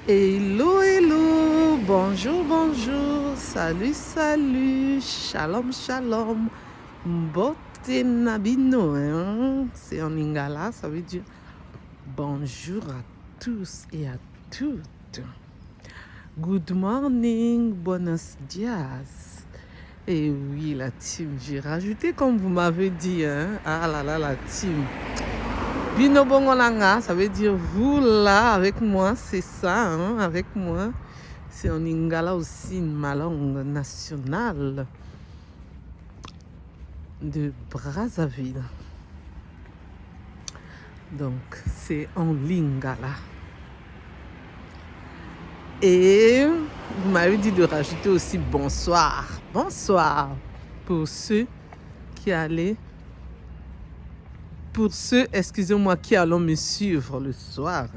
Hello, hello, bonjour, bonjour, salut, salut, shalom, shalom, mbote nabino, hein? C'est en lingala, ça veut dire bonjour à tous et à toutes. Good morning, buenos dias. Et oui, la team, j'ai rajouté comme vous m'avez dit, hein? Ah là là, la team. Bino Bongolanga, ça veut dire vous là avec moi, c'est ça, hein, avec moi. C'est en lingala aussi, ma langue nationale de Brazzaville. Donc, c'est en lingala. Et vous m'avez dit de rajouter aussi bonsoir. Bonsoir pour ceux qui allaient. Pour ceux, excusez-moi, qui allons me suivre le soir.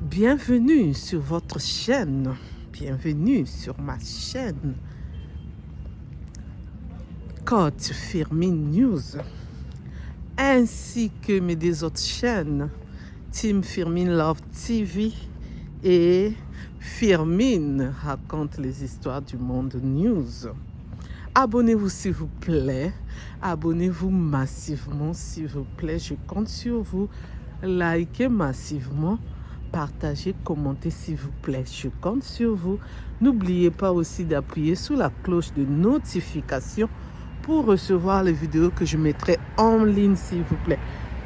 Bienvenue sur votre chaîne. Bienvenue sur ma chaîne. Coach Firmin News. Ainsi que mes deux autres chaînes. Team Firmin Love TV et Firmin raconte les histoires du monde news. Abonnez-vous s'il vous plaît. Abonnez-vous massivement s'il vous plaît. Je compte sur vous. Likez massivement. Partagez, commentez s'il vous plaît. Je compte sur vous. N'oubliez pas aussi d'appuyer sur la cloche de notification pour recevoir les vidéos que je mettrai en ligne s'il vous plaît.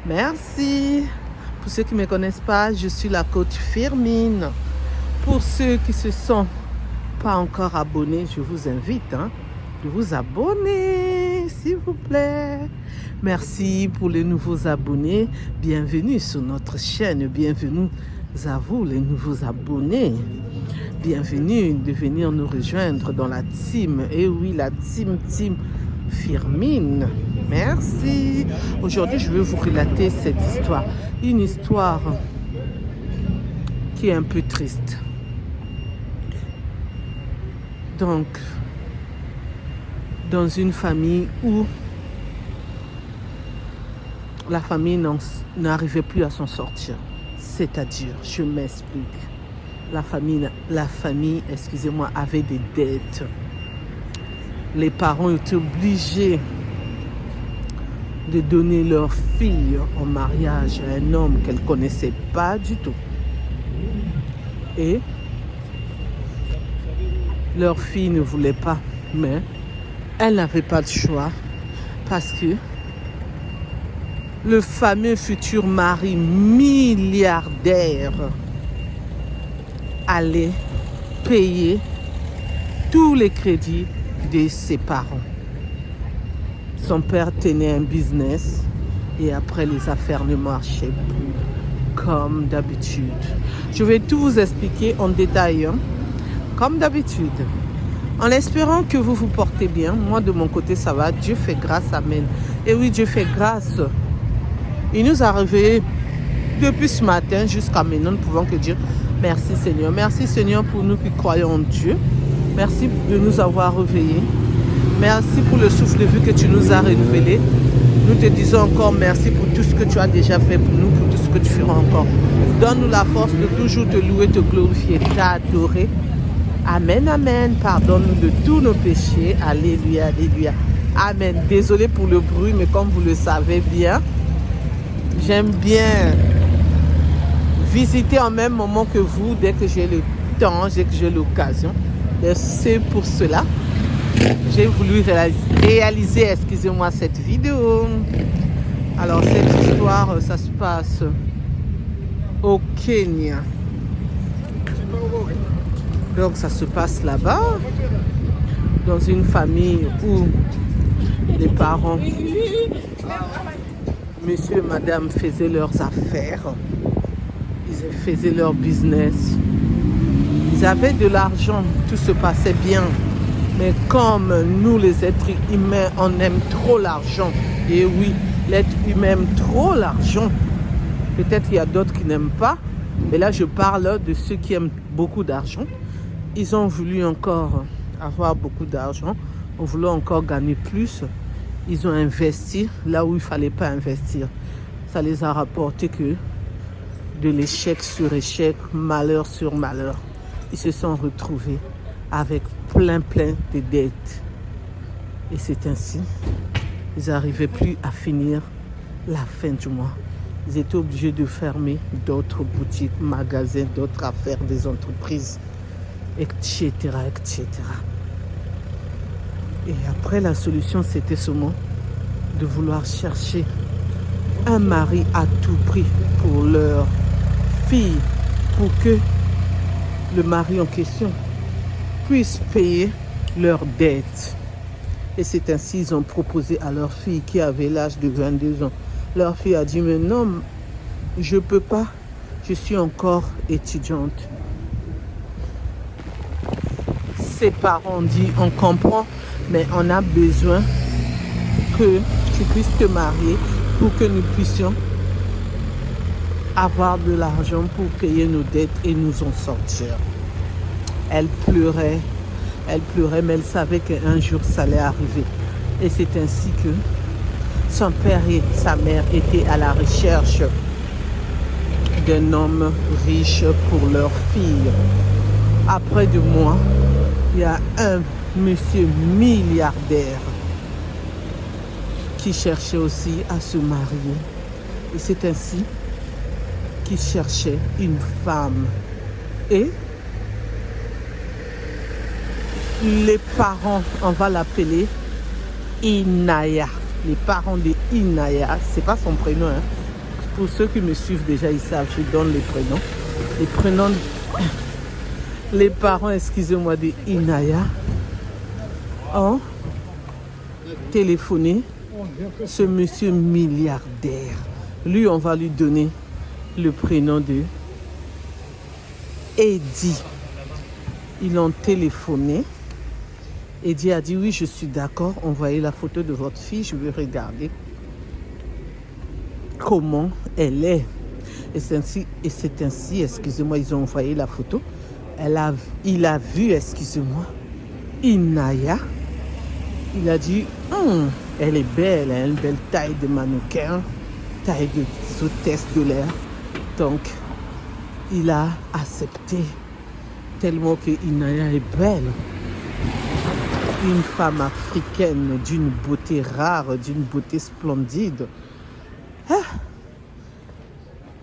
Merci. Pour ceux qui ne me connaissent pas, je suis la coach Firmin. Pour ceux qui ne se sont pas encore abonnés, je vous invite de vous abonner, s'il vous plaît. Merci pour les nouveaux abonnés. Bienvenue sur notre chaîne. Bienvenue à vous, les nouveaux abonnés. Bienvenue de venir nous rejoindre dans la team. Et oui, la team Firmin. Merci. Aujourd'hui, je vais vous relater cette histoire. Une histoire qui est un peu triste. Donc, dans une famille où la famille n'arrivait plus à s'en sortir. C'est-à-dire, je m'explique. La famille, excusez-moi, avait des dettes. Les parents étaient obligés de donner leur fille en mariage à un homme qu'elle ne connaissait pas du tout. Et leur fille ne voulait pas, mais elle n'avait pas de choix parce que le fameux futur mari milliardaire allait payer tous les crédits de ses parents. Son père tenait un business et après les affaires ne marchaient plus comme d'habitude. Je vais tout vous expliquer en détail, comme d'habitude. En espérant que vous vous portez bien. Moi, de mon côté, ça va. Dieu fait grâce. Amen. Et oui, Dieu fait grâce. Il nous a réveillés depuis ce matin jusqu'à maintenant. Nous ne pouvons que dire merci Seigneur. Merci Seigneur pour nous qui croyons en Dieu. Merci de nous avoir réveillés. Merci pour le souffle de vie que tu nous as renouvelé. Nous te disons encore merci pour tout ce que tu as déjà fait pour nous, pour tout ce que tu feras encore. Donne-nous la force de toujours te louer, te glorifier, t'adorer. Amen, amen. Pardonne-nous de tous nos péchés. Alléluia, alléluia. Amen. Désolé pour le bruit, mais comme vous le savez bien, j'aime bien visiter en même moment que vous, dès que j'ai le temps, dès que j'ai l'occasion. Et c'est pour cela que j'ai voulu réaliser, excusez-moi, cette vidéo. Alors, cette histoire, ça se passe au Kenya. Donc ça se passe là-bas, dans une famille où les parents, monsieur et madame, faisaient leurs affaires, ils faisaient leur business, ils avaient de l'argent, tout se passait bien. Mais comme nous les êtres humains, on aime trop l'argent, et oui, l'être humain aime trop l'argent, peut-être qu'il y a d'autres qui n'aiment pas, mais là je parle de ceux qui aiment beaucoup d'argent. Ils ont voulu encore avoir beaucoup d'argent, ont voulu encore gagner plus. Ils ont investi là où il ne fallait pas investir. Ça les a rapporté que de l'échec sur échec, malheur sur malheur. Ils se sont retrouvés avec plein de dettes. Et c'est ainsi, ils n'arrivaient plus à finir la fin du mois. Ils étaient obligés de fermer d'autres boutiques, magasins, d'autres affaires, des entreprises, etc., etc. Et après, la solution, c'était seulement de vouloir chercher un mari à tout prix pour leur fille, pour que le mari en question puisse payer leurs dettes. Et c'est ainsi qu'ils ont proposé à leur fille qui avait l'âge de 22 ans. Leur fille a dit, mais non, je ne peux pas, je suis encore étudiante. Ses parents ont dit, on comprend, mais on a besoin que tu puisses te marier pour que nous puissions avoir de l'argent pour payer nos dettes et nous en sortir. Elle pleurait, mais elle savait qu'un jour ça allait arriver. Et c'est ainsi que son père et sa mère étaient à la recherche d'un homme riche pour leur fille. Après 2 mois, il y a un monsieur milliardaire qui cherchait aussi à se marier. Et c'est ainsi qu'il cherchait une femme. Et les parents, on va l'appeler Inaya. Les parents de Inaya, c'est pas son prénom. Hein. Pour ceux qui me suivent déjà, ils savent, je donne les prénoms. Les prénoms, les parents, excusez-moi, de Inaya ont téléphoné ce monsieur milliardaire. Lui, on va lui donner le prénom de Eddie. Ils l'ont téléphoné. Eddie a dit, oui, je suis d'accord, envoyez la photo de votre fille, je veux regarder comment elle est. Et c'est ainsi, excusez-moi, ils ont envoyé la photo. Il a vu, excusez-moi, Inaya. Il a dit, elle est belle, elle a une belle taille de mannequin, taille de hôtesse de l'air. Donc, il a accepté tellement que Inaya est belle. Une femme africaine d'une beauté rare, d'une beauté splendide.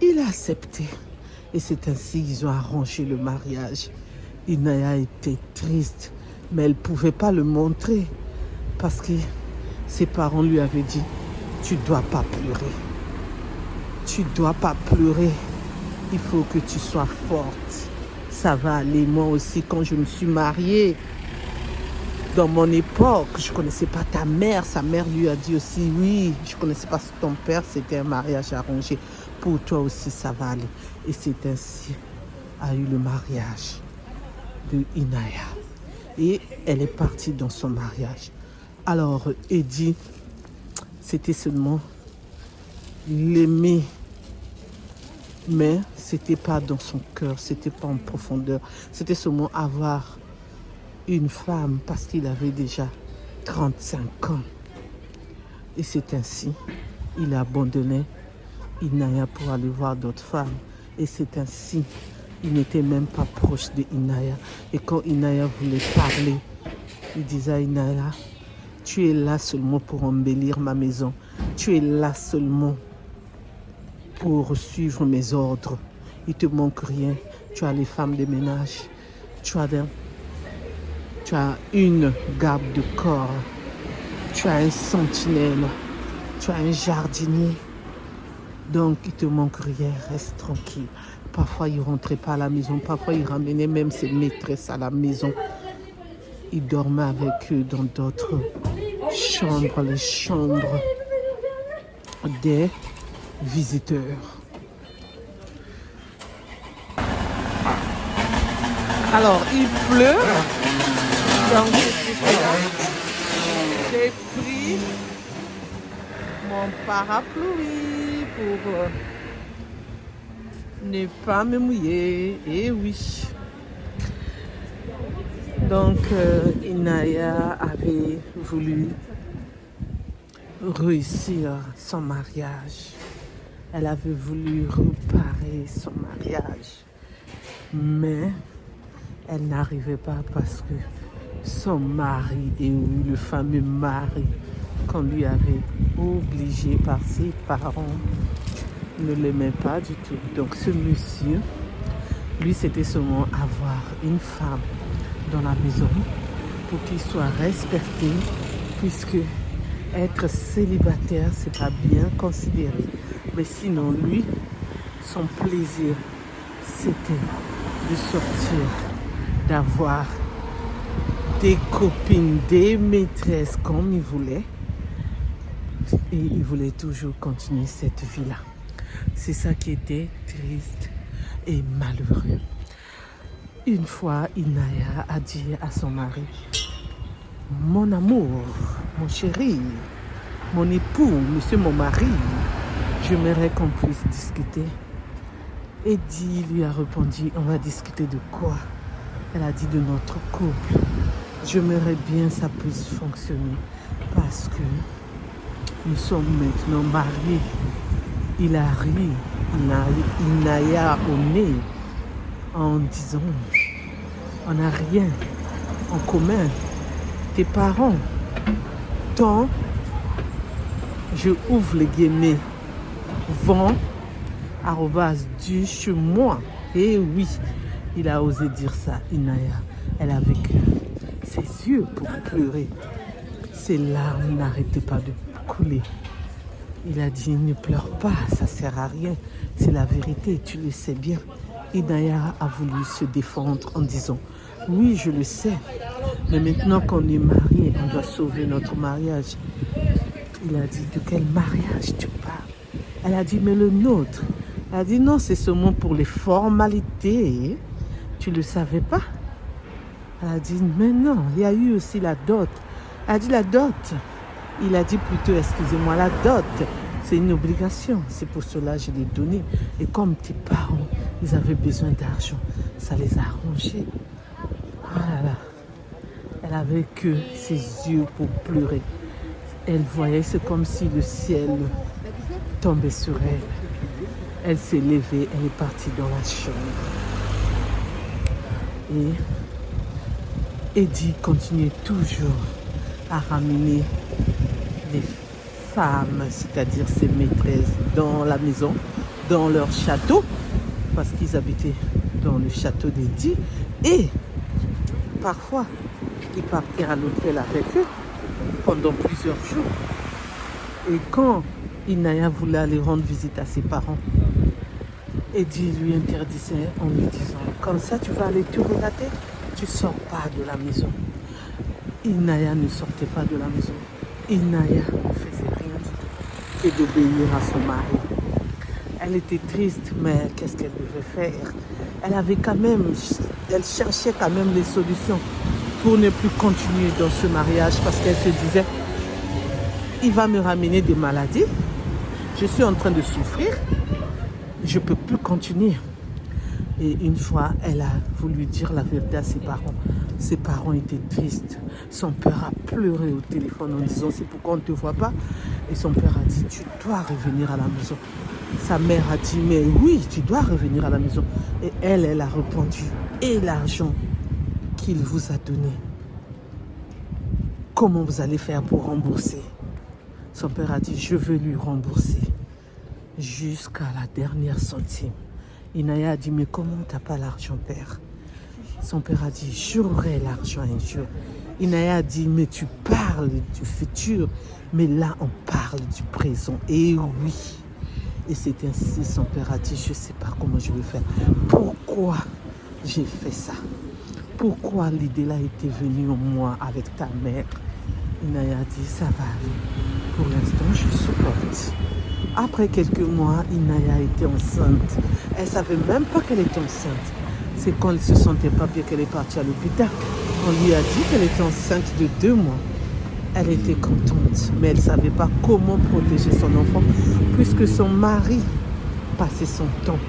Il a accepté. Et c'est ainsi qu'ils ont arrangé le mariage. Inaya était triste, mais elle ne pouvait pas le montrer parce que ses parents lui avaient dit, tu ne dois pas pleurer. Tu ne dois pas pleurer. Il faut que tu sois forte. Ça va aller. Moi aussi, quand je me suis mariée, dans mon époque, je ne connaissais pas ta mère. Sa mère lui a dit aussi, oui, je ne connaissais pas ton père, c'était un mariage arrangé. Pour toi aussi, ça va aller. Et c'est ainsi a eu le mariage de Inaya. Et elle est partie dans son mariage. Alors, Eddie, c'était seulement l'aimer. Mais ce n'était pas dans son cœur, ce n'était pas en profondeur. C'était seulement avoir une femme parce qu'il avait déjà 35 ans. Et c'est ainsi, il a abandonné Inaya pour aller voir d'autres femmes. Et c'est ainsi, il n'était même pas proche de Inaya. Et quand Inaya voulait parler, il disait à Inaya, tu es là seulement pour embellir ma maison. Tu es là seulement pour suivre mes ordres. Il ne te manque rien. Tu as les femmes de ménage. Tu as une garde de corps. Tu as un sentinelle. Tu as un jardinier. Donc, il ne te manque rien. Reste tranquille. Parfois, il ne rentrait pas à la maison. Parfois, il ramenait même ses maîtresses à la maison. Il dormait avec eux dans d'autres chambres, les chambres des visiteurs. Alors, il pleut. Donc, j'ai pris mon parapluie pour ne pas me mouiller. Et oui. Donc, Inaya avait voulu réussir son mariage. Elle avait voulu réparer son mariage, mais elle n'arrivait pas parce que son mari, et oui, le fameux mari qu'on lui avait obligé par ses parents, ne l'aimait pas du tout. Donc ce monsieur, lui, c'était seulement avoir une femme dans la maison pour qu'il soit respecté, puisque être célibataire, c'est pas bien considéré. Mais sinon, lui, son plaisir, c'était de sortir, d'avoir des copines, des maîtresses comme il voulait. Et il voulait toujours continuer cette vie-là. C'est ça qui était triste et malheureux. Une fois, Inaya a dit à son mari, mon amour, mon chéri, mon époux, monsieur mon mari, j'aimerais qu'on puisse discuter. Eddie lui a répondu, on va discuter de quoi? Elle a dit de notre couple. J'aimerais bien que ça puisse fonctionner parce que nous sommes maintenant mariés. Il a ri, Inaya au nez en disant, on n'a rien en commun. Tes parents, tant, je ouvre les guillemets, vont, du chez moi. Et oui, il a osé dire ça, Inaya. Elle avait que ses yeux pour pleurer. Ses larmes n'arrêtaient pas de couler. Il a dit, ne pleure pas, ça ne sert à rien. C'est la vérité, tu le sais bien. Inaya a voulu se défendre en disant, oui, je le sais, mais maintenant qu'on est mariés, on doit sauver notre mariage. Il a dit, de quel mariage tu parles? Elle a dit, mais le nôtre. Elle a dit, non, c'est seulement pour les formalités. Tu ne le savais pas? Elle a dit, mais non, il y a eu aussi la dot. Elle a dit, la dot. Il a dit plutôt, excusez-moi, la dot, c'est une obligation. C'est pour cela que je l'ai donné. Et comme tes parents, ils avaient besoin d'argent, ça les a arrangés. Voilà. Elle avait que ses yeux pour pleurer. Elle voyait, c'est comme si le ciel tombait sur elle. Elle s'est levée, elle est partie dans la chambre. Et Eddie continuait toujours à ramener les femmes, c'est-à-dire ses maîtresses, dans la maison, dans leur château, parce qu'ils habitaient dans le château d'Eddie. Et parfois, il partait à l'hôtel avec eux pendant plusieurs jours. Et quand Inaya voulait aller rendre visite à ses parents, Eddie lui interdisait en lui disant, comme ça tu vas aller te relater, tu ne sors pas de la maison. Inaya ne sortait pas de la maison. Inaya ne faisait rien du tout que d'obéir à son mari. Elle était triste, mais qu'est-ce qu'elle devait faire? Elle avait quand même, elle cherchait quand même des solutions pour ne plus continuer dans ce mariage parce qu'elle se disait, il va me ramener des maladies, je suis en train de souffrir, je ne peux plus continuer. Et une fois, elle a voulu dire la vérité à ses parents. Ses parents étaient tristes. Son père a pleuré au téléphone en disant, c'est pourquoi on ne te voit pas? Et son père a dit, tu dois revenir à la maison. Sa mère a dit, mais oui, tu dois revenir à la maison. Et elle a répondu, et l'argent qu'il vous a donné, comment vous allez faire pour rembourser? Son père a dit, je veux lui rembourser jusqu'à la dernière centime. Inaya a dit, mais comment tu n'as pas l'argent, père? Son père a dit, j'aurai l'argent un jour. Inaya a dit, mais tu parles du futur, mais là on parle du présent. Et oui. Et c'est ainsi, son père a dit, je ne sais pas comment je vais faire. Pourquoi j'ai fait ça? Pourquoi l'idée-là était venue en moi avec ta mère? Inaya a dit, ça va aller. Pour l'instant, je supporte. Après quelques mois, Inaya était enceinte. Elle ne savait même pas qu'elle était enceinte. C'est quand elle ne se sentait pas bien qu'elle est partie à l'hôpital. On lui a dit qu'elle était enceinte de 2 mois. Elle était contente, mais elle ne savait pas comment protéger son enfant puisque son mari passait son temps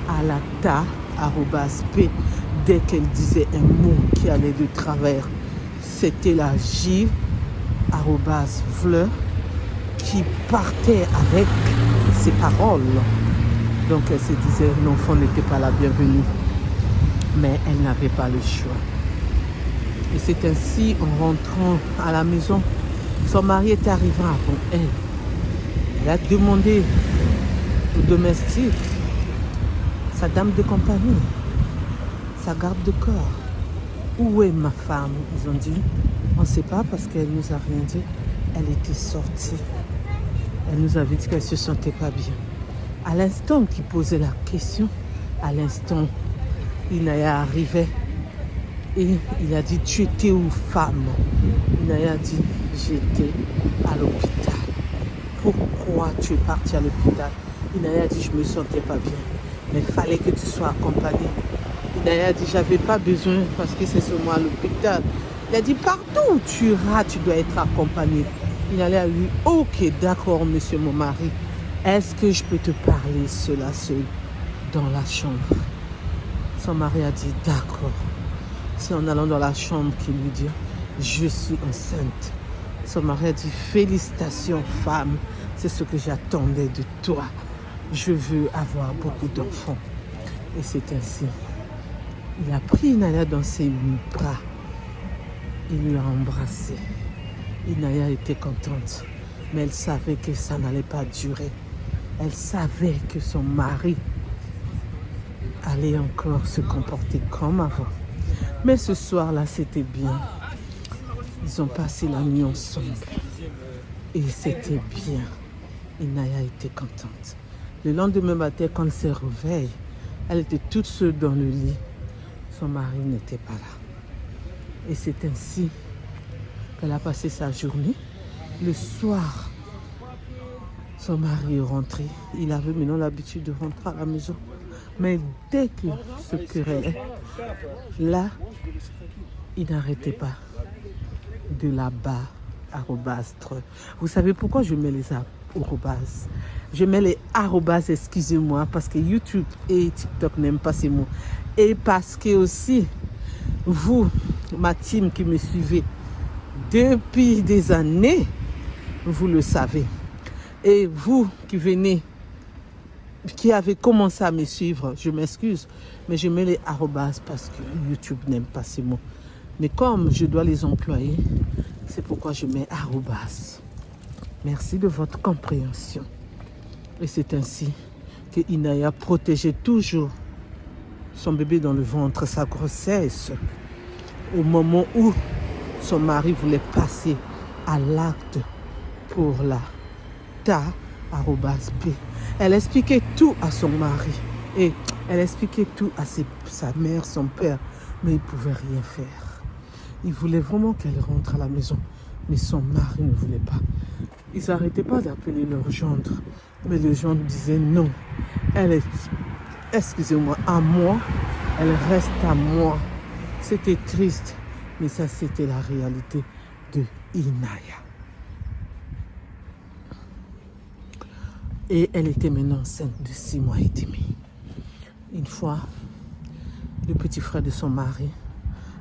à la ta@p. Dès qu'elle disait un mot qui allait de travers, c'était la J@fleur qui partait avec ses paroles. Donc elle se disait l'enfant n'était pas la bienvenue. Mais elle n'avait pas le choix. Et c'est ainsi, en rentrant à la maison, son mari est arrivé avant elle. Elle a demandé au domestique, sa dame de compagnie, sa garde de corps, où est ma femme? Ils ont dit, on ne sait pas parce qu'elle ne nous a rien dit. Elle était sortie. Elle nous avait dit qu'elle ne se sentait pas bien. À l'instant qu'il posait la question, à l'instant, Inaya arrivait et il a dit, tu étais où, femme? Inaya a dit, j'étais à l'hôpital. Pourquoi tu es partie à l'hôpital? Inaya a dit, je ne me sentais pas bien. Mais il fallait que tu sois accompagnée. Inaya a dit, j'avais pas besoin parce que c'est seulement à l'hôpital. Il a dit, partout où tu iras, tu dois être accompagné. Inaya a dit, ok, d'accord, monsieur mon mari. Est-ce que je peux te parler cela seul dans la chambre? Son mari a dit, d'accord. C'est en allant dans la chambre qu'il lui dit, je suis enceinte. Son mari a dit, félicitations femme, c'est ce que j'attendais de toi. Je veux avoir beaucoup d'enfants. Et c'est ainsi. Il a pris Inaya dans ses bras. Il lui a embrassé. Inaya était contente, mais elle savait que ça n'allait pas durer. Elle savait que son mari allait encore se comporter comme avant. Mais ce soir-là, c'était bien. Ils ont passé la nuit ensemble. Et c'était bien. Inaya était contente. Le lendemain matin, quand elle se réveille, elle était toute seule dans le lit. Son mari n'était pas là. Et c'est ainsi qu'elle a passé sa journée. Le soir, son mari est rentré. Il avait maintenant l'habitude de rentrer à la maison. Mais dès que se querellait, là, il n'arrêtait pas de là-bas, arrobastre. Vous savez pourquoi je mets les arrobas? Je mets les arrobas, excusez-moi, parce que YouTube et TikTok n'aiment pas ces mots. Et parce que aussi, vous, ma team qui me suivez depuis des années, vous le savez. Et vous qui venez, qui avez commencé à me suivre, je m'excuse, mais je mets les arrobas parce que YouTube n'aime pas ces mots. Mais comme je dois les employer, c'est pourquoi je mets arrobas. Merci de votre compréhension. Et c'est ainsi que Inaya protégeait toujours son bébé dans le ventre, sa grossesse, au moment où son mari voulait passer à l'acte pour la ta@p. Elle expliquait tout à son mari et elle expliquait tout à sa mère, son père, mais il ne pouvait rien faire. Il voulait vraiment qu'elle rentre à la maison, mais son mari ne voulait pas. Ils n'arrêtaient pas d'appeler leur gendre, mais le gendre disait non. Elle est, excusez-moi, à moi, elle reste à moi. C'était triste, mais ça c'était la réalité de Inaya. Et elle était maintenant enceinte de 6 mois et demi. Une fois, le petit frère de son mari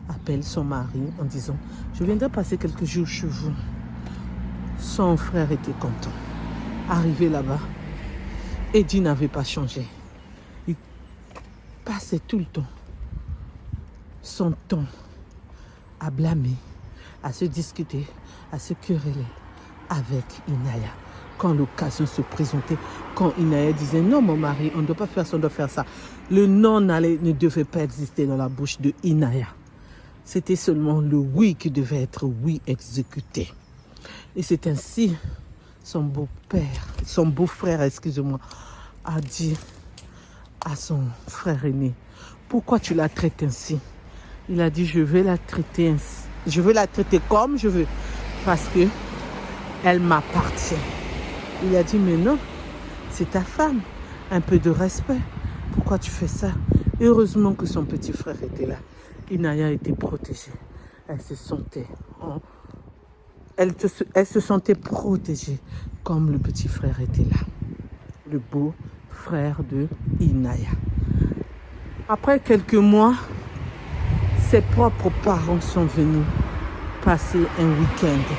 appelle son mari en disant « Je viendrai passer quelques jours chez vous ». Son frère était content. Arrivé là-bas, Eddie n'avait pas changé. Il passait tout le temps son temps à blâmer, à se discuter, à se quereller avec Inaya. Quand l'occasion se présentait, quand Inaya disait « Non, mon mari, on ne doit pas faire ça, on doit faire ça », le non ne devait pas exister dans la bouche de Inaya. C'était seulement le oui qui devait être oui exécuté. Et c'est ainsi son beau-père, son beau-frère, excusez-moi, a dit à son frère aîné « Pourquoi tu la traites ainsi ?» Il a dit « Je vais la traiter ainsi. Je veux la traiter comme je veux parce que elle m'appartient. » Il a dit, mais non, c'est ta femme. Un peu de respect. Pourquoi tu fais ça? Heureusement que son petit frère était là. Inaya était protégée. Elle se sentait, elle se sentait protégée comme le petit frère était là. Le beau frère de Inaya. Après quelques mois, ses propres parents sont venus passer un week-end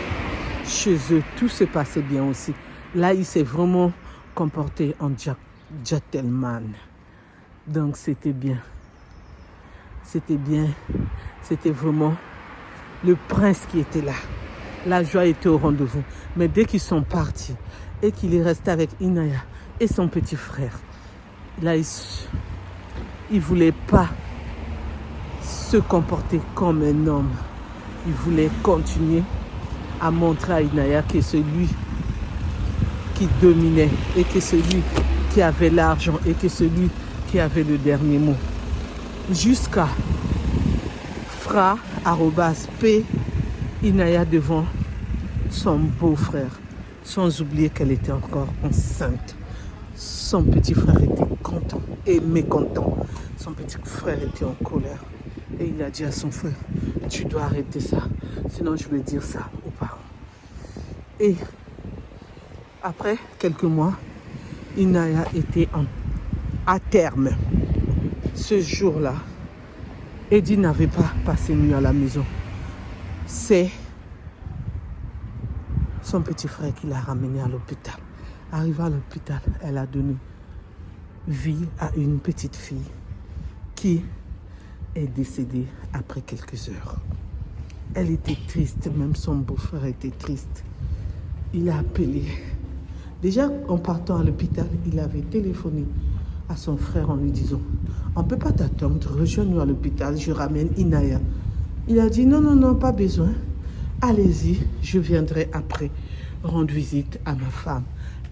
chez eux. Tout se passait bien aussi. Là, il s'est vraiment comporté en gentleman. Donc c'était bien. C'était bien. C'était vraiment le prince qui était là. La joie était au rendez-vous. Mais dès qu'ils sont partis et qu'il est resté avec Inaya et son petit frère, là, il ne voulait pas se comporter comme un homme. Il voulait continuer à montrer à Inaya que c'est lui qui dominait et que c'est lui qui avait l'argent et que c'est lui qui avait le dernier mot. Jusqu'à Fra@P Inaya devant son beau-frère, sans oublier qu'elle était encore enceinte. Son petit frère était content et mécontent. Son petit frère était en colère. Et il a dit à son frère, tu dois arrêter ça, sinon je vais dire ça aux parents. Et après quelques mois, Inaya était à terme. Ce jour-là, Eddie n'avait pas passé nuit à la maison. C'est son petit frère qui l'a ramené à l'hôpital. Arrivée à l'hôpital, elle a donné vie à une petite fille qui est décédée après quelques heures. Elle était triste, même son beau-frère était triste. Il a appelé. Déjà, en partant à l'hôpital, il avait téléphoné à son frère en lui disant « On ne peut pas t'attendre, rejoins-nous à l'hôpital, je ramène Inaya. » Il a dit « Non, pas besoin. Allez-y, je viendrai après rendre visite à ma femme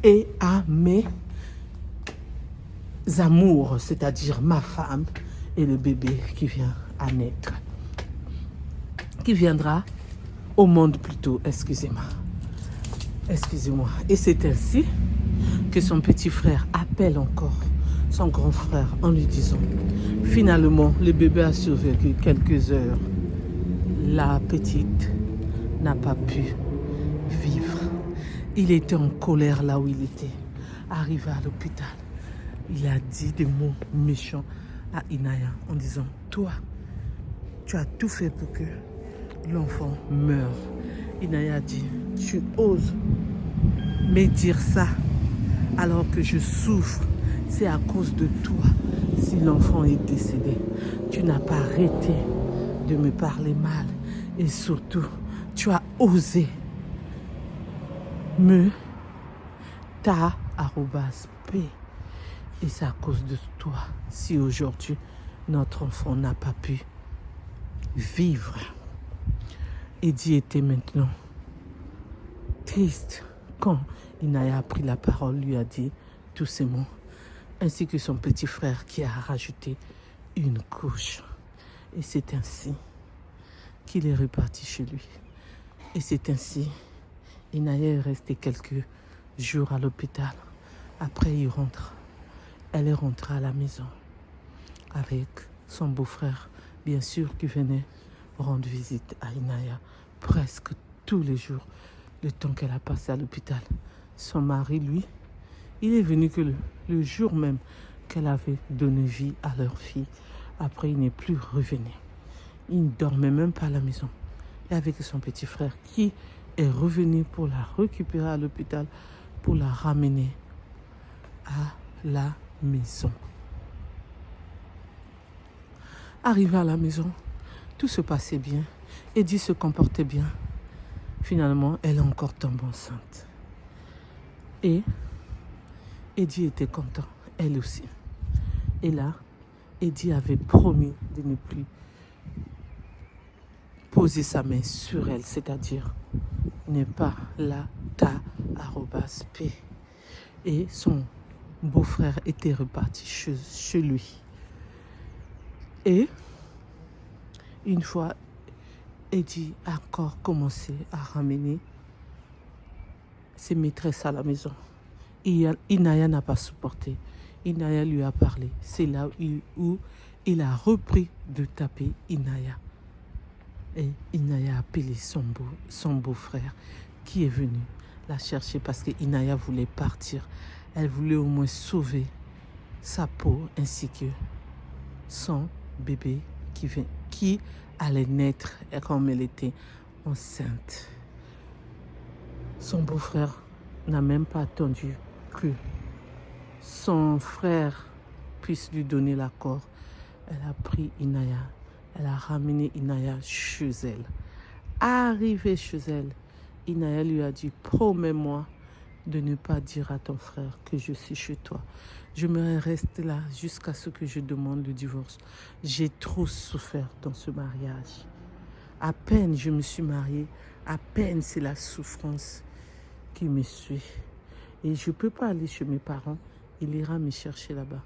et à mes amours, c'est-à-dire ma femme et le bébé qui vient à naître. Qui viendra au monde plutôt, excusez-moi. Et c'est ainsi que son petit frère appelle encore son grand frère en lui disant finalement le bébé a survécu quelques heures. La petite n'a pas pu vivre. Il était en colère là où il était. Arrivé à l'hôpital, il a dit des mots méchants à Inaya en disant toi, tu as tout fait pour que l'enfant meure. Inaya a dit tu oses me dire ça alors que je souffre. C'est à cause de toi si l'enfant est décédé. Tu n'as pas arrêté de me parler mal et surtout tu as osé me @P et c'est à cause de toi si aujourd'hui notre enfant n'a pas pu vivre. Eddie était maintenant triste quand Inaya a pris la parole, lui a dit tous ces mots, ainsi que son petit frère qui a rajouté une couche. Et c'est ainsi qu'il est reparti chez lui. Et c'est ainsi, Inaya est restée quelques jours à l'hôpital. Après, elle est rentrée à la maison avec son beau-frère, bien sûr, qui venait rendre visite à Inaya presque tous les jours, le temps qu'elle a passé à l'hôpital. Son mari, lui, il est venu que le jour même qu'elle avait donné vie à leur fille. Après, il n'est plus revenu. Il ne dormait même pas à la maison. Et avec son petit frère qui est revenu pour la récupérer à l'hôpital, pour la ramener à la maison. Arrivé à la maison, tout se passait bien. Eddie se comportait bien. Finalement, elle est encore tombée enceinte. Et Eddie était content, elle aussi. Et là, Eddie avait promis de ne plus poser sa main sur elle, c'est-à-dire ne pas la @P. Et son beau-frère était reparti chez lui. Et une fois, Eddie a encore commencé à ramener ses maîtresses à la maison. Inaya n'a pas supporté. Inaya lui a parlé. C'est là où il a repris de taper Inaya. Et Inaya a appelé son beau-frère qui est venu la chercher parce que Inaya voulait partir. Elle voulait au moins sauver sa peau ainsi que son bébé qui allait naître comme elle était enceinte. Son beau-frère n'a même pas attendu que son frère puisse lui donner l'accord, elle a pris Inaya, elle a ramené Inaya chez elle. Arrivée chez elle, Inaya lui a dit, promets-moi de ne pas dire à ton frère que je suis chez toi. Je me reste là jusqu'à ce que je demande le divorce. J'ai trop souffert dans ce mariage. À peine je me suis mariée, à peine c'est la souffrance qui me suit. Et je ne peux pas aller chez mes parents, il ira me chercher là-bas.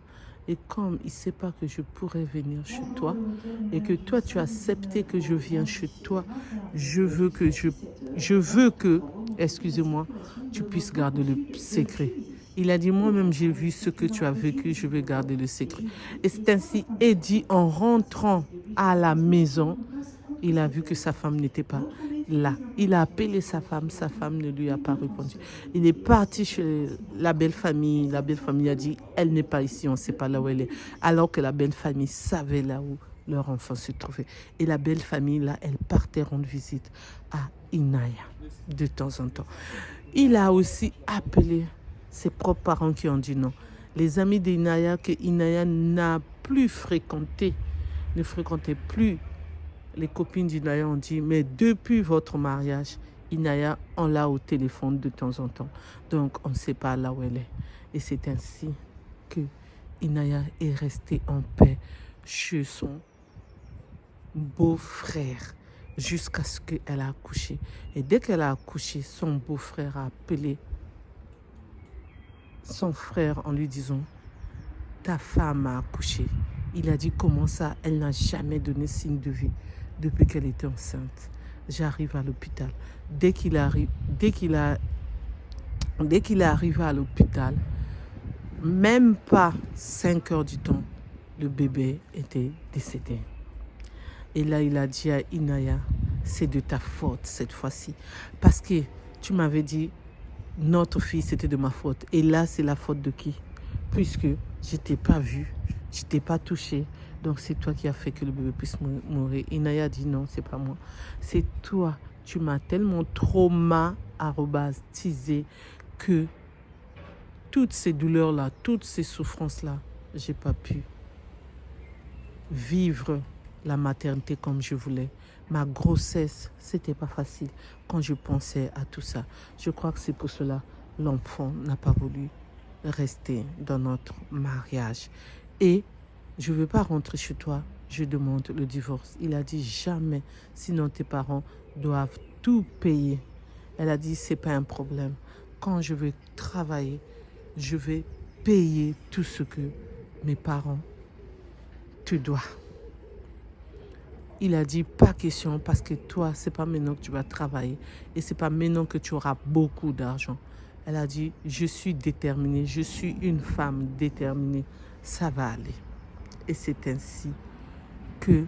Et comme il ne sait pas que je pourrais venir chez toi et que toi tu as accepté que je vienne chez toi, je veux que, excusez-moi, tu puisses garder le secret. Il a dit, moi-même j'ai vu ce que tu as vécu, je vais garder le secret. Et c'est ainsi, Eddie, en rentrant à la maison, il a vu que sa femme n'était pas là. Il a appelé sa femme ne lui a pas répondu. Il est parti chez la belle famille. La belle famille a dit, elle n'est pas ici, on ne sait pas là où elle est. Alors que la belle famille savait là où leur enfant se trouvait. Et la belle famille, là, elle partait rendre visite à Inaya de temps en temps. Il a aussi appelé ses propres parents qui ont dit non. Les amis d'Inaya que Inaya n'a plus fréquenté, ne fréquentait plus. Les copines d'Inaya ont dit, mais depuis votre mariage, Inaya, on l'a au téléphone de temps en temps. Donc, on ne sait pas là où elle est. Et c'est ainsi que Inaya est restée en paix chez son beau-frère jusqu'à ce qu'elle a accouché. Et dès qu'elle a accouché, son beau-frère a appelé son frère en lui disant, ta femme a accouché. Il a dit, comment ça? Elle n'a jamais donné signe de vie depuis qu'elle était enceinte. J'arrive à l'hôpital. Dès qu'il est arrivé à l'hôpital, même pas 5 heures du temps, le bébé était décédé. Et là, il a dit à Inaya, c'est de ta faute cette fois-ci. Parce que tu m'avais dit, notre fille, c'était de ma faute. Et là, c'est la faute de qui? Puisque je ne t'ai pas vu, je ne t'ai pas touché. Donc, c'est toi qui as fait que le bébé puisse mourir. Inaya dit non, c'est pas moi. C'est toi. Tu m'as tellement traumatisé que toutes ces douleurs-là, toutes ces souffrances-là, je n'ai pas pu vivre la maternité comme je voulais. Ma grossesse, c'était pas facile quand je pensais à tout ça. Je crois que c'est pour cela que l'enfant n'a pas voulu rester dans notre mariage. Et je ne veux pas rentrer chez toi, je demande le divorce. Il a dit jamais, sinon tes parents doivent tout payer. Elle a dit, c'est pas un problème. Quand je vais travailler, je vais payer tout ce que mes parents te doivent. Il a dit, pas question, parce que toi, c'est pas maintenant que tu vas travailler et c'est pas maintenant que tu auras beaucoup d'argent. Elle a dit, je suis déterminée, je suis une femme déterminée, ça va aller. Et c'est ainsi que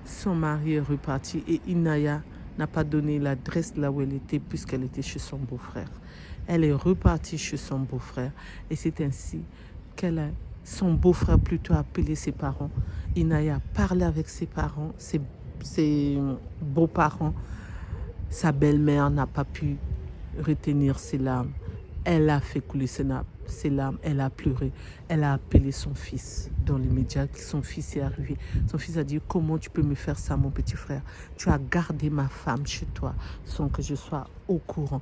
son mari est reparti et Inaya n'a pas donné l'adresse là où elle était puisqu'elle était chez son beau-frère. Elle est repartie chez son beau-frère et c'est ainsi son beau-frère plutôt a appelé ses parents. Inaya a parlé avec ses parents, ses beaux-parents. Sa belle-mère n'a pas pu retenir ses larmes. Elle a fait couler ses larmes, elle a pleuré. Elle a appelé son fils dans les médias. Son fils est arrivé. Son fils a dit, comment tu peux me faire ça, mon petit frère? Tu as gardé ma femme chez toi sans que je sois au courant.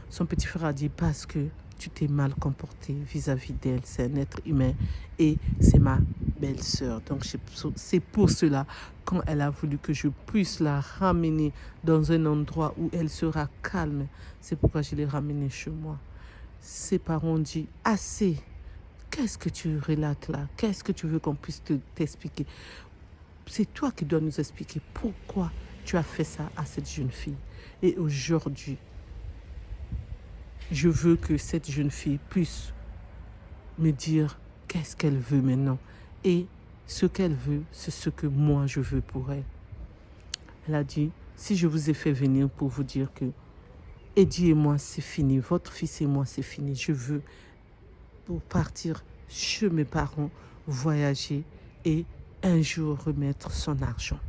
Son petit frère a dit, parce que tu t'es mal comporté vis-à-vis d'elle. C'est un être humain et c'est ma belle-sœur. Donc c'est pour cela, quand elle a voulu que je puisse la ramener dans un endroit où elle sera calme, c'est pourquoi je l'ai ramenée chez moi. Ses parents ont dit, assez, qu'est-ce que tu relates là? Qu'est-ce que tu veux qu'on puisse t'expliquer? C'est toi qui dois nous expliquer pourquoi tu as fait ça à cette jeune fille. Et aujourd'hui, je veux que cette jeune fille puisse me dire qu'est-ce qu'elle veut maintenant. Et ce qu'elle veut, c'est ce que moi je veux pour elle. Elle a dit, si je vous ai fait venir pour vous dire que Eddie et moi, c'est fini. Votre fils et moi, c'est fini. Je veux pour partir chez mes parents, voyager et un jour remettre son argent.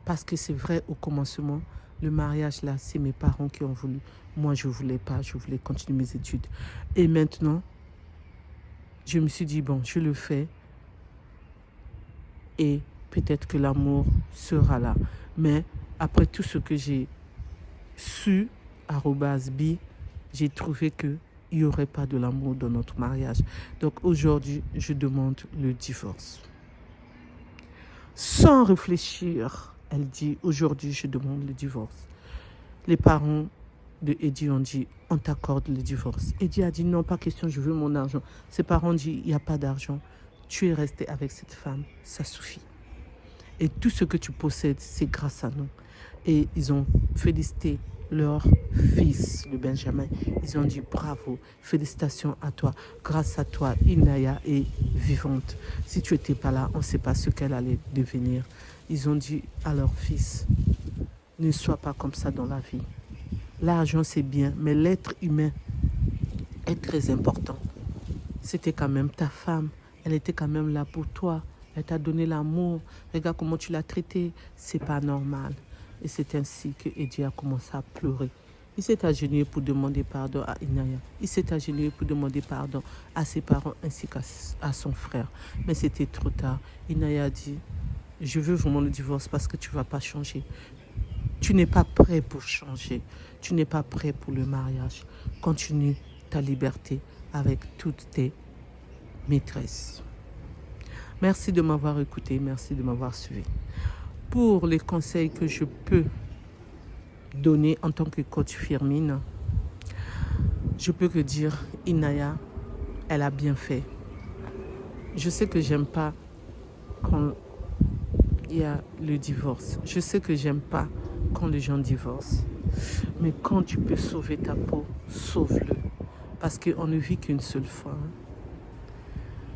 Parce que c'est vrai, au commencement, le mariage là, c'est mes parents qui ont voulu. Moi, je ne voulais pas. Je voulais continuer mes études. Et maintenant, je me suis dit, bon, je le fais et peut-être que l'amour sera là. Mais après tout ce que j'ai su, @bi, j'ai trouvé qu'il n'y aurait pas de l'amour dans notre mariage. Donc aujourd'hui, je demande le divorce. Sans réfléchir, elle dit, aujourd'hui, je demande le divorce. Les parents de Eddie ont dit, on t'accorde le divorce. Eddie a dit, non, pas question, je veux mon argent. Ses parents ont dit, il n'y a pas d'argent. Tu es resté avec cette femme, ça suffit. Et tout ce que tu possèdes, c'est grâce à nous. Et ils ont félicité leur fils, le Benjamin. Ils ont dit bravo, félicitations à toi. Grâce à toi, Inaya est vivante. Si tu n'étais pas là, on ne sait pas ce qu'elle allait devenir. Ils ont dit à leur fils, ne sois pas comme ça dans la vie. L'argent, c'est bien, mais l'être humain est très important. C'était quand même ta femme. Elle était quand même là pour toi. Elle t'a donné l'amour. Regarde comment tu l'as traité. C'est pas normal. Et c'est ainsi que Eddie a commencé à pleurer. Il s'est agenouillé pour demander pardon à Inaya. Il s'est agenouillé pour demander pardon à ses parents ainsi qu'à son frère. Mais c'était trop tard. Inaya a dit, je veux vraiment le divorce parce que tu ne vas pas changer. Tu n'es pas prêt pour changer. Tu n'es pas prêt pour le mariage. Continue ta liberté avec toutes tes maîtresses. Merci de m'avoir écouté. Merci de m'avoir suivi. Pour les conseils que je peux donner en tant que coach Firmin, je peux que dire, Inaya, elle a bien fait. Je sais que j'aime pas quand il y a le divorce. Je sais que j'aime pas quand les gens divorcent. Mais quand tu peux sauver ta peau, sauve-le. Parce qu'on ne vit qu'une seule fois.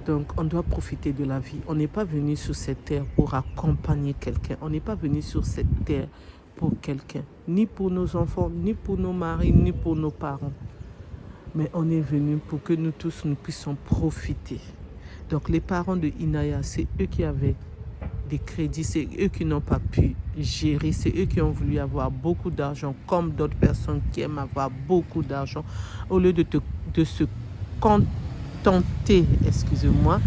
Donc, on doit profiter de la vie. On n'est pas venu sur cette terre pour accompagner quelqu'un. On n'est pas venu sur cette terre pour quelqu'un. Ni pour nos enfants, ni pour nos maris, ni pour nos parents. Mais on est venu pour que nous tous, nous puissions profiter. Donc, les parents de Inaya, c'est eux qui avaient des crédits. C'est eux qui n'ont pas pu gérer. C'est eux qui ont voulu avoir beaucoup d'argent, comme d'autres personnes qui aiment avoir beaucoup d'argent. Au lieu de se contenter, excusez-moi,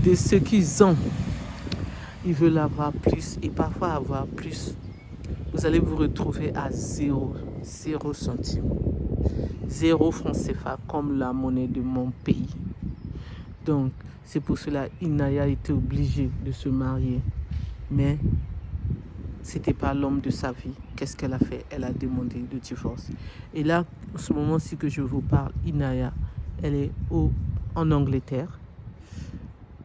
de ce qu'ils ont. Ils veulent avoir plus et parfois avoir plus. Vous allez vous retrouver à 0 centime. 0 franc CFA comme la monnaie de mon pays. Donc, c'est pour cela Inaya était obligée de se marier. Mais ce n'était pas l'homme de sa vie. Qu'est-ce qu'elle a fait? Elle a demandé le divorce. Et là, en ce moment-ci que je vous parle, Inaya, elle est en Angleterre.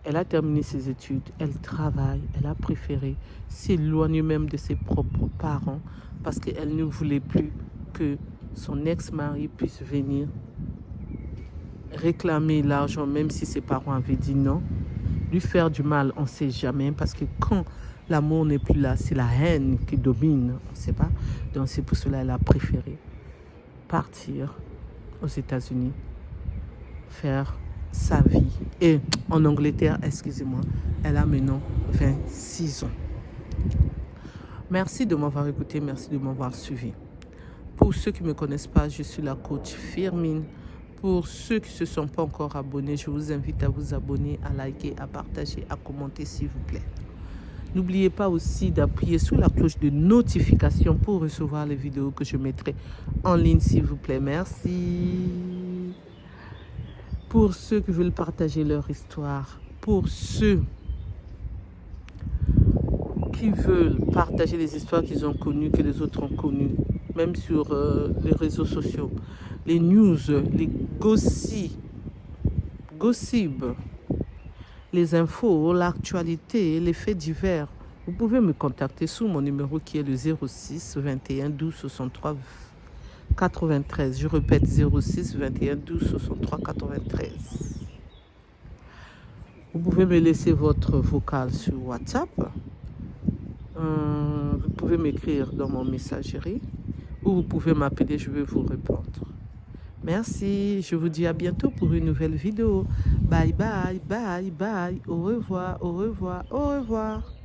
Elle a terminé ses études, elle travaille, elle a préféré s'éloigner même de ses propres parents parce qu'elle ne voulait plus que son ex-mari puisse venir réclamer l'argent même si ses parents avaient dit non. Lui faire du mal, on ne sait jamais parce que quand l'amour n'est plus là, c'est la haine qui domine, on ne sait pas. Donc c'est pour cela qu'elle a préféré partir aux États-Unis, faire sa vie. Et en Angleterre, excusez-moi, elle a maintenant 26 ans. Merci de m'avoir écouté, merci de m'avoir suivi. Pour ceux qui ne me connaissent pas, je suis la coach Firmin. Pour ceux qui ne se sont pas encore abonnés, je vous invite à vous abonner, à liker, à partager, à commenter s'il vous plaît. N'oubliez pas aussi d'appuyer sur la cloche de notification pour recevoir les vidéos que je mettrai en ligne s'il vous plaît. Merci. Pour ceux qui veulent partager leur histoire, pour ceux qui veulent partager les histoires qu'ils ont connues, que les autres ont connues, même sur les réseaux sociaux, les news, les gossips, les infos, l'actualité, les faits divers, vous pouvez me contacter sur mon numéro qui est le 06 21 12 63 93. Je répète, 06 21 12 63 93. Vous pouvez me laisser votre vocal sur WhatsApp. Vous pouvez m'écrire dans mon messagerie ou vous pouvez m'appeler, je vais vous répondre. Merci, je vous dis à bientôt pour une nouvelle vidéo. Bye bye, bye bye, au revoir, au revoir, au revoir.